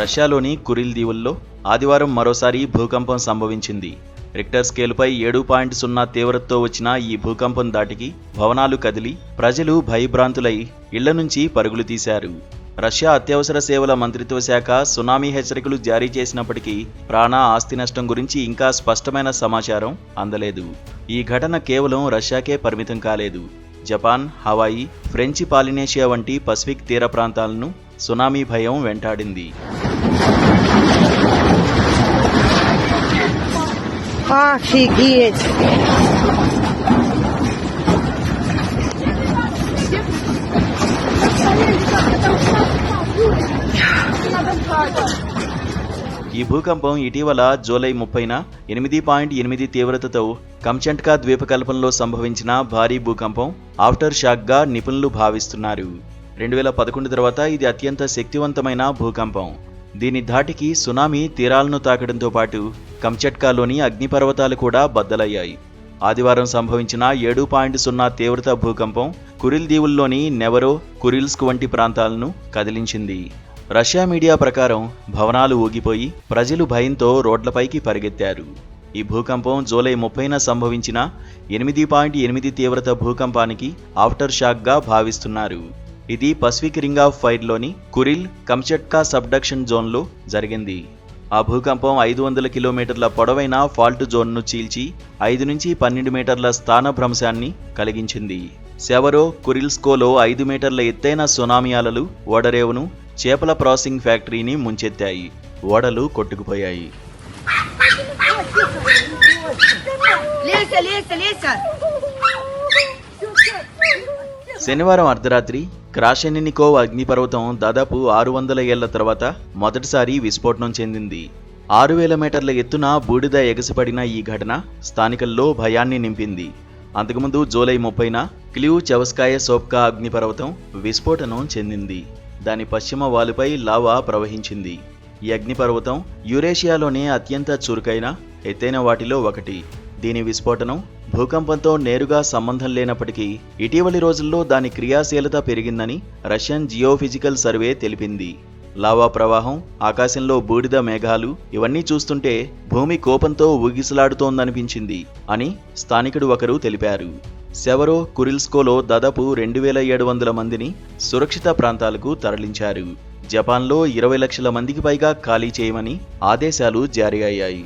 రష్యాలోని కురిల్ దీవుల్లో ఆదివారం మరోసారి భూకంపం సంభవించింది. రిక్టర్ స్కేలుపై 7.0 తీవ్రతతో వచ్చిన ఈ భూకంపం దాటికి భవనాలు కదిలి ప్రజలు భయభ్రాంతులై ఇళ్ల నుంచి పరుగులు తీశారు. రష్యా అత్యవసర సేవల మంత్రిత్వ శాఖ సునామీ హెచ్చరికలు జారీ చేసినప్పటికీ ప్రాణ ఆస్తి నష్టం గురించి ఇంకా స్పష్టమైన సమాచారం అందలేదు. ఈ ఘటన కేవలం రష్యాకే పరిమితం కాలేదు. జపాన్, హవాయి, ఫ్రెంచి పాలినేషియా వంటి పసిఫిక్ తీర ప్రాంతాలను సునామీ భయం వెంటాడింది. Офигеть! ఈ భూకంపం ఇటీవల జూలై 30న 8.8 తీవ్రతతో కమ్చట్కా ద్వీపకల్పంలో సంభవించిన భారీ భూకంపం ఆఫ్టర్ షాక్గా నిపుణులు భావిస్తున్నారు. 2011 తర్వాత ఇది అత్యంత శక్తివంతమైన భూకంపం. దీని ధాటికి సునామీ తీరాలను తాకడంతో పాటు కమ్చట్కాలోని అగ్నిపర్వతాలు కూడా బద్దలయ్యాయి. ఆదివారం సంభవించిన 7.0 తీవ్రత భూకంపం కురిల్ దీవుల్లోని నెవరో, కురిల్స్క్ వంటి ప్రాంతాలను కదిలించింది. రష్యా మీడియా ప్రకారం భవనాలు ఊగిపోయి ప్రజలు భయంతో రోడ్లపైకి పరిగెత్తారు. ఈ భూకంపం జూలై 30న సంభవించిన 8.8 తీవ్రత భూకంపానికి ఆఫ్టర్ షాక్గా భావిస్తున్నారు. ఇది పసిఫిక్ రింగ్ ఆఫ్ ఫైర్లోని కురిల్, కమ్చట్కా సబ్డక్షన్ జోన్లో జరిగింది. ఆ భూకంపం 500 కిలోమీటర్ల పొడవైన ఫాల్ట్ జోన్ను చీల్చి 5 నుంచి 12 మీటర్ల స్థానభ్రంశాన్ని కలిగించింది. సెవరో, కురిల్స్కోలో 5 మీటర్ల ఎత్తైన సునామీ అలలు ఓడరేవును, చేపల ప్రాసెసింగ్ ఫ్యాక్టరీని ముంచెత్తాయి. ఓడలు కొట్టుకుపోయాయి. శనివారం అర్ధరాత్రి క్రాషెనికోవ్ అగ్నిపర్వతం దాదాపు 600 ఏళ్ల తర్వాత మొదటిసారి విస్ఫోటనం చెందింది. 6000 మీటర్ల ఎత్తున బూడిద ఎగసిపడిన ఈ ఘటన స్థానికుల్లో భయాన్ని నింపింది. అంతకుముందు జూలై 30న క్లివ్ చెవస్కాయ సోప్కా అగ్నిపర్వతం విస్ఫోటనం చెందింది. దాని పశ్చిమ వాలుపై లావా ప్రవహించింది. ఈ అగ్నిపర్వతం యూరేషియాలోనే అత్యంత చురుకైన, ఎత్తైన వాటిలో ఒకటి. దీని విస్ఫోటనం భూకంపంతో నేరుగా సంబంధం లేనప్పటికీ ఇటీవలి రోజుల్లో దాని క్రియాశీలత పెరిగిందని రష్యన్ జియోఫిజికల్ సర్వే తెలిపింది. లావా ప్రవాహం, ఆకాశంలో బూడిద మేఘాలు ఇవన్నీ చూస్తుంటే భూమి కోపంతో ఊగిసలాడుతోందనిపించింది అని స్థానికుడు ఒకరు తెలిపారు. సెవరో, కురిల్స్కోలో దాదాపు 2700 మందిని సురక్షిత ప్రాంతాలకు తరలించారు. జపాన్లో 20 లక్షల మందికి పైగా ఖాళీ చేయమని ఆదేశాలు జారీ అయ్యాయి.